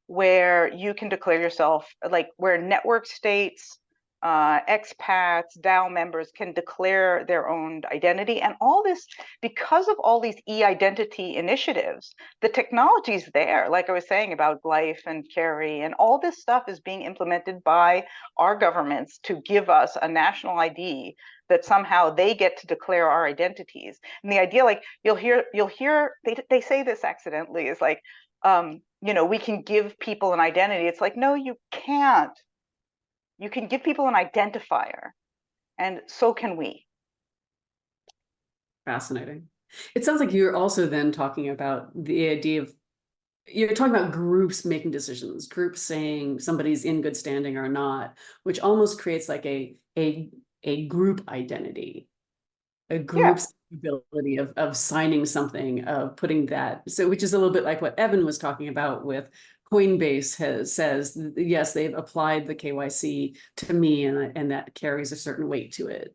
where you can declare yourself, like where network states, expats, DAO members can declare their own identity. And all this, because of all these e-identity initiatives, the technology's there, like I was saying about Glyph and Carry, and all this stuff is being implemented by our governments to give us a national ID that somehow they get to declare our identities. And the idea, like you'll hear, they say this accidentally, is like, you know, we can give people an identity. It's like, no, you can't. You can give people an identifier, and so can we. Fascinating. It sounds like you're also then talking about the idea of, you're talking about groups making decisions, groups saying somebody's in good standing or not, which almost creates like a group identity, a group's ability of signing something, of putting that, so which is a little bit like what Evan was talking about with Coinbase says, yes, they've applied the KYC to me, and that carries a certain weight to it.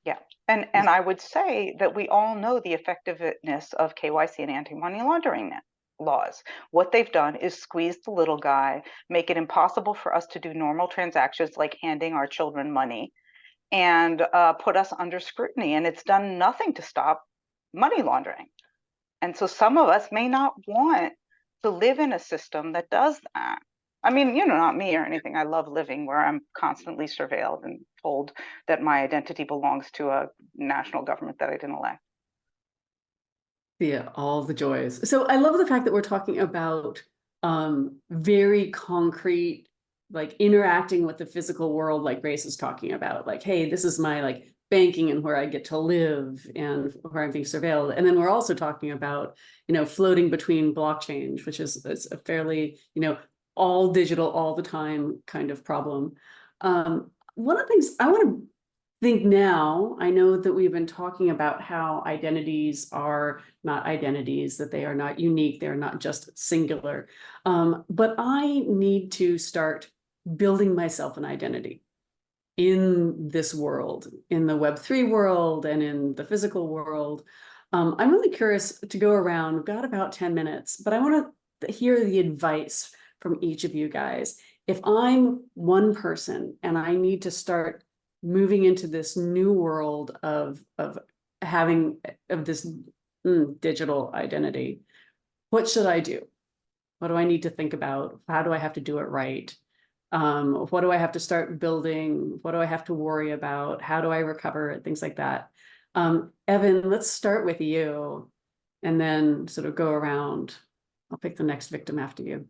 Yeah, and I would say that we all know the effectiveness of KYC and anti-money laundering laws. What they've done is squeeze the little guy, make it impossible for us to do normal transactions like handing our children money, and put us under scrutiny. And it's done nothing to stop money laundering. And so some of us may not want to live in a system that does that. I mean, you know, not me or anything. I love living where I'm constantly surveilled and told that my identity belongs to a national government that I didn't elect. Yeah, all the joys. So I love the fact that we're talking about very concrete, like interacting with the physical world, like Grace is talking about, like, hey, this is my like banking and where I get to live and where I'm being surveilled. And then we're also talking about, you know, floating between blockchains, which is a fairly, you know, all digital all the time kind of problem. One of the things I want to think now, I know that we've been talking about how identities are not identities, that they are not unique, they're not just singular. But I need to start building myself an identity in this world, in the Web3 world and in the physical world. I'm really curious to go around. We've got about 10 minutes, but I want to hear the advice from each of you guys. If I'm one person and I need to start moving into this new world of this digital identity, what should I do? What do I need to think about? How do I have to do it right? What do I have to start building? What do I have to worry about? How do I recover it? Things like that. Evan, let's start with you and then sort of go around. I'll pick the next victim after you.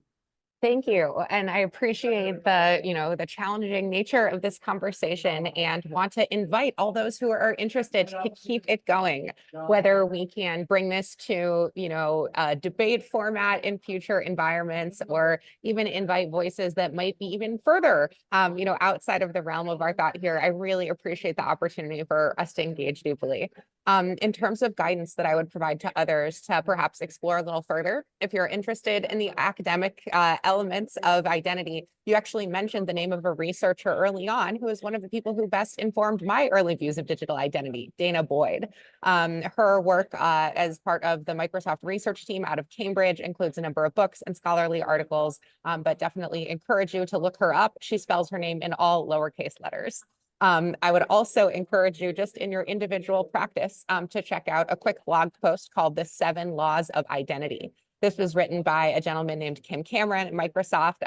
Thank you. And I appreciate the, the challenging nature of this conversation and want to invite all those who are interested to keep it going, whether we can bring this to, a debate format in future environments, or even invite voices that might be even further, outside of the realm of our thought here. I really appreciate the opportunity for us to engage deeply. In terms of guidance that I would provide to others to perhaps explore a little further, if you're interested in the academic elements of identity, you actually mentioned the name of a researcher early on who is one of the people who best informed my early views of digital identity, Dana Boyd. Her work as part of the Microsoft research team out of Cambridge includes a number of books and scholarly articles, but definitely encourage you to look her up. She spells her name in all lowercase letters. I would also encourage you, just in your individual practice, to check out a quick blog post called The 7 Laws of Identity. This was written by a gentleman named Kim Cameron at Microsoft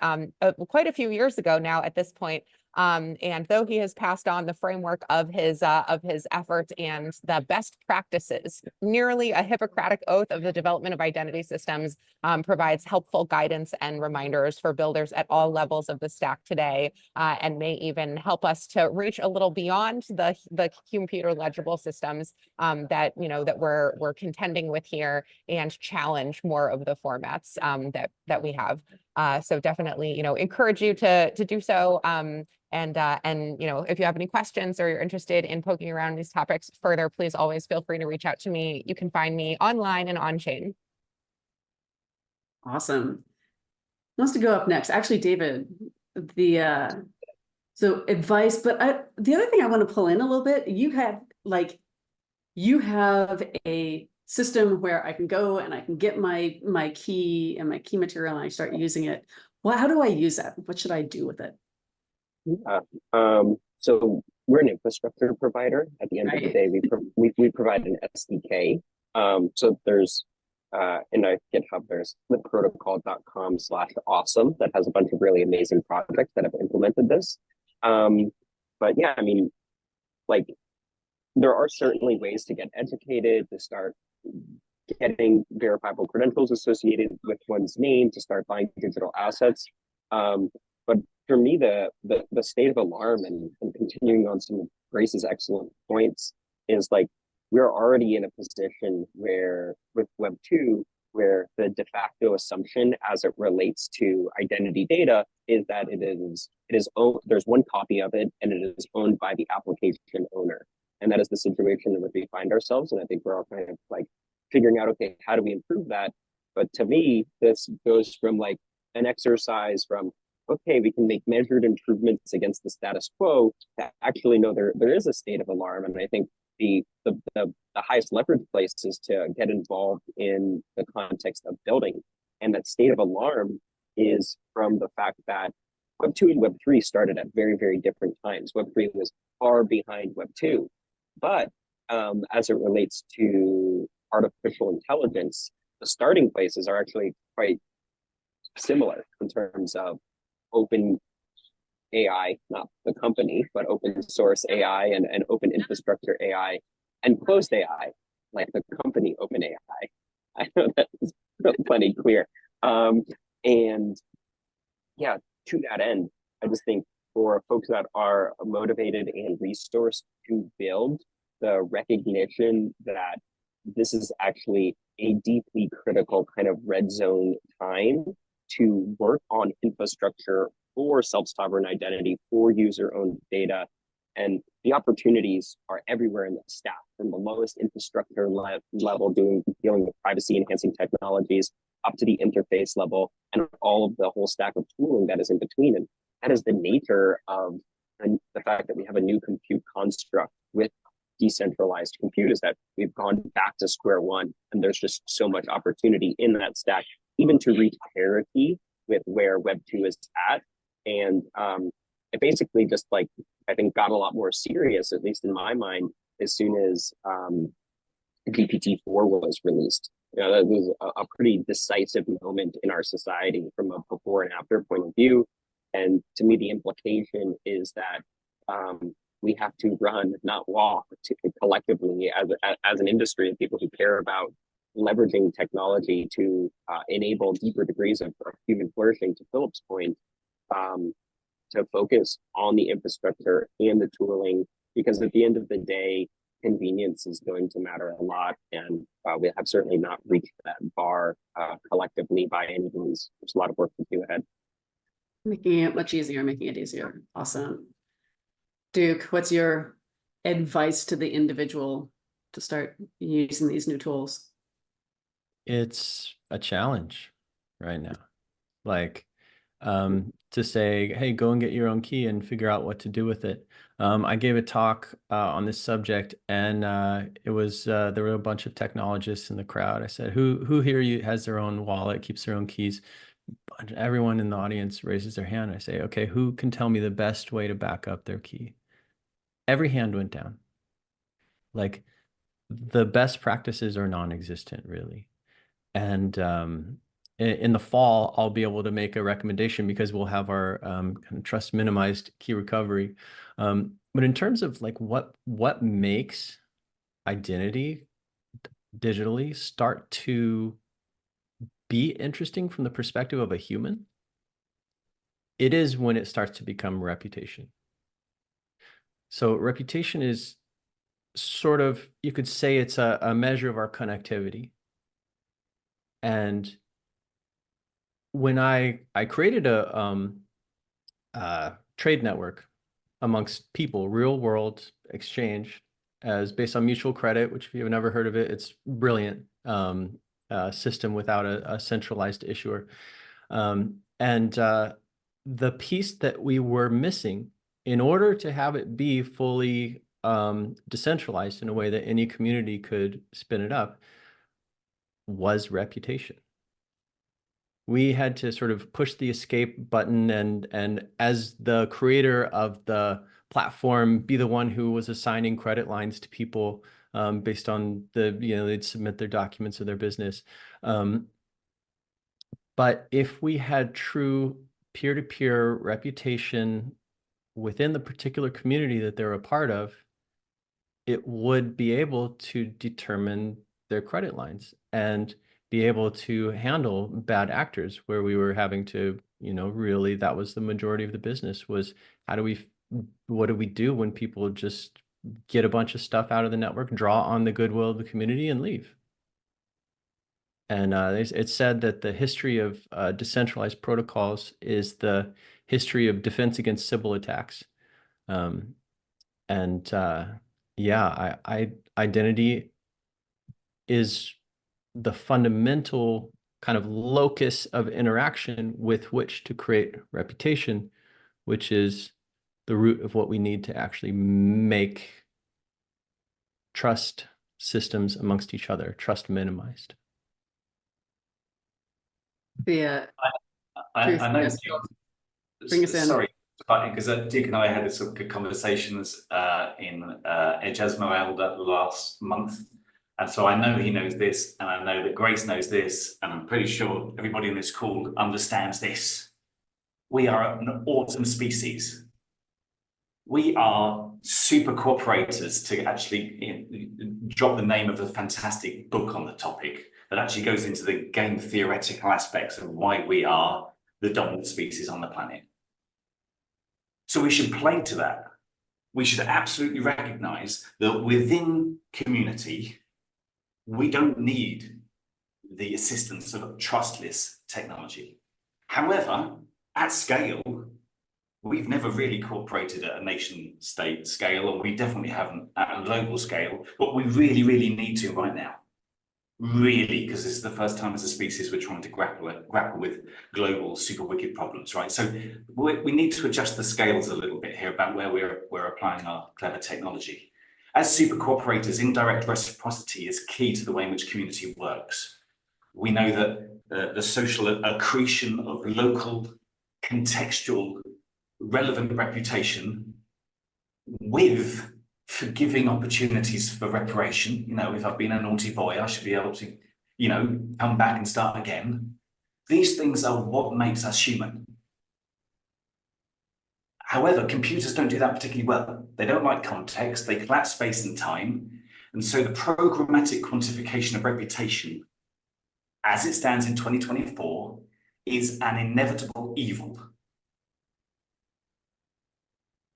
quite a few years ago now at this point. And though he has passed on the framework of his effort and the best practices, nearly a Hippocratic oath of the development of identity systems, provides helpful guidance and reminders for builders at all levels of the stack today, and may even help us to reach a little beyond the computer legible systems that we're contending with here, and challenge more of the formats that we have. So definitely, encourage you to do so. And if you have any questions or you're interested in poking around these topics further, please always feel free to reach out to me. You can find me online and on chain. Awesome. Who wants to go up next? Actually, David, so advice, but the other thing I want to pull in a little bit, you have a system where I can go and I can get my key and my key material and I start using it. Well, how do I use that? What should I do with it? So we're an infrastructure provider. At the end of the day, we provide an SDK. So there's in our GitHub, there's flipprotocol.com/awesome that has a bunch of really amazing projects that have implemented this. But yeah, I mean, there are certainly ways to get educated, to start getting verifiable credentials associated with one's name, to start buying digital assets. But for me, the state of alarm and continuing on some of Grace's excellent points is we're already in a position where with Web2, where the de facto assumption as it relates to identity data is that it is owned, there's one copy of it and it is owned by the application owner. And that is the situation in which we find ourselves. And I think we're all kind of figuring out, okay, how do we improve that? But to me, this goes from an exercise from, okay, we can make measured improvements against the status quo, to actually know there is a state of alarm. And I think the highest leverage place is to get involved in the context of building. And that state of alarm is from the fact that Web2 and Web3 started at very, very different times. Web3 was far behind Web2. But as it relates to artificial intelligence, the starting places are actually quite similar in terms of open AI, not the company, but open source AI and open infrastructure AI and closed AI, like the company OpenAI. I know that's plenty clear. And yeah, to that end, I just think for folks that are motivated and resourced to build, the recognition that this is actually a deeply critical kind of red zone time to work on infrastructure for self-sovereign identity, for user-owned data. And the opportunities are everywhere in the stack, from the lowest infrastructure level dealing with privacy-enhancing technologies, up to the interface level, and all of the whole stack of tooling that is in between. And that is the nature of the fact that we have a new compute construct with decentralized compute, is that we've gone back to square one, and there's just so much opportunity in that stack, even to reach parity with where Web2 is at. And it basically just I think got a lot more serious, at least in my mind, as soon as GPT-4 was released. That was a pretty decisive moment in our society from a before and after point of view. And to me, the implication is that we have to run, not walk, collectively as an industry of people who care about leveraging technology to enable deeper degrees of human flourishing, to Philip's point, to focus on the infrastructure and the tooling, because at the end of the day, convenience is going to matter a lot. And we have certainly not reached that bar collectively by any means. There's a lot of work to do ahead. Making it much easier, making it easier. Awesome. Duke, what's your advice to the individual to start using these new tools? It's a challenge right now. Like, to say, hey, go and get your own key and figure out what to do with it. I gave a talk on this subject, and it was there were a bunch of technologists in the crowd. I said, who here has their own wallet, keeps their own keys? Everyone in the audience raises their hand. I say, okay, who can tell me the best way to back up their key? Every hand went down. Like, the best practices are non-existent, really. And in the fall, I'll be able to make a recommendation, because we'll have our kind of trust minimized key recovery. But in terms of like what makes identity digitally start to be interesting from the perspective of a human, it is when it starts to become reputation. So reputation is sort of, you could say it's a measure of our connectivity. And when I created a trade network amongst people, real world exchange, as based on mutual credit, which if you've never heard of it, it's brilliant system without a centralized issuer. The piece that we were missing in order to have it be fully decentralized in a way that any community could spin it up was reputation. We had to sort of push the escape button, and as the creator of the platform, be the one who was assigning credit lines to people based on they'd submit their documents of their business. But if we had true peer-to-peer reputation within the particular community that they're a part of, it would be able to determine their credit lines and be able to handle bad actors, where we were having to, really, that was the majority of the business, was what do we do when people just get a bunch of stuff out of the network, draw on the goodwill of the community, and leave? And it's said that the history of decentralized protocols is the history of defense against sibyl attacks. Identity is the fundamental kind of locus of interaction with which to create reputation, which is the root of what we need to actually make trust systems amongst each other, trust minimized. Yeah. I know. Bring us in. Sorry, because Duke and I had some good conversations in Edge Esmeralda last month. And so I know he knows this, and I know that Grace knows this, and I'm pretty sure everybody in this call understands this. We are an autumn species. We are super cooperators, to actually drop the name of a fantastic book on the topic that actually goes into the game theoretical aspects of why we are the dominant species on the planet. So we should play to that. We should absolutely recognize that within community, we don't need the assistance of trustless technology. However, at scale, we've never really cooperated at a nation state scale, and we definitely haven't at a global scale, but we really, really need to right now. Really, because this is the first time as a species we're trying to grapple with global super wicked problems, right? So we need to adjust the scales a little bit here about where we're applying our clever technology. As super cooperators, indirect reciprocity is key to the way in which community works. We know that the social accretion of local, contextual, relevant reputation with forgiving opportunities for reparation. If I've been a naughty boy, I should be able to, come back and start again. These things are what makes us human. However, computers don't do that particularly well. They don't like context, they collapse space and time. And so the programmatic quantification of reputation as it stands in 2024, is an inevitable evil.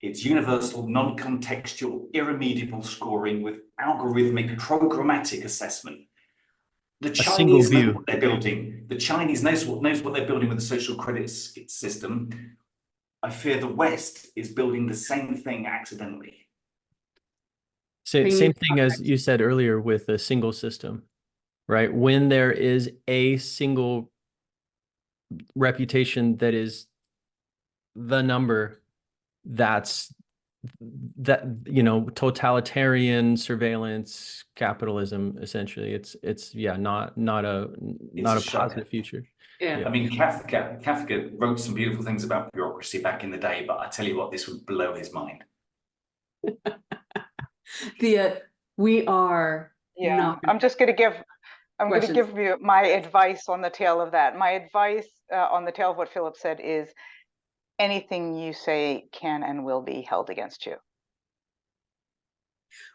It's universal, non-contextual, irremediable scoring with algorithmic programmatic assessment. The single Chinese know view. what they're building. The Chinese knows what they're building with the social credit system. I fear the West is building the same thing accidentally. Same thing as you said earlier with a single system, right? When there is a single reputation that is the number, that's totalitarian surveillance capitalism, essentially. It's not a positive future. Yeah. I mean, Kafka wrote some beautiful things about bureaucracy back in the day, but I tell you what, this would blow his mind. We are not. I'm just going to give Questions? you my advice on the tail of that. My advice on the tail of what Philip said is anything you say can and will be held against you.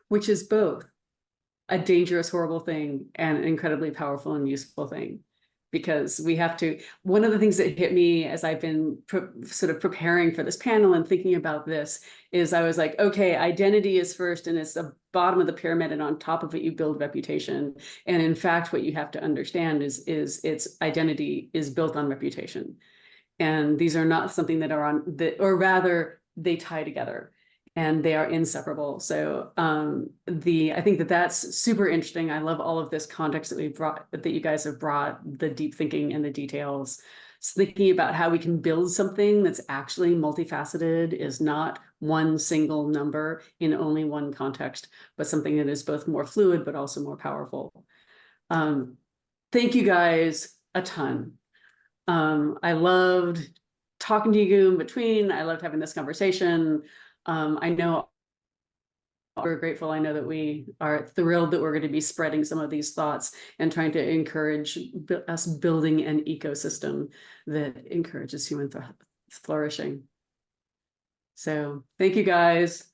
Which is both a dangerous, horrible thing and an incredibly powerful and useful thing. Because we have to, one of the things that hit me as I've been sort of preparing for this panel and thinking about this is I was like, okay, identity is first and it's the bottom of the pyramid, and on top of it, you build reputation. And in fact, what you have to understand is its identity is built on reputation. And these are not something that are on that, or rather they tie together. And they are inseparable. So I think that's super interesting. I love all of this context that you guys have brought, the deep thinking and the details. So thinking about how we can build something that's actually multifaceted, is not one single number in only one context, but something that is both more fluid, but also more powerful. Thank you guys a ton. I loved talking to you in between. I loved having this conversation. I know we're grateful. I know that we are thrilled that we're going to be spreading some of these thoughts and trying to encourage us building an ecosystem that encourages human flourishing. So thank you guys.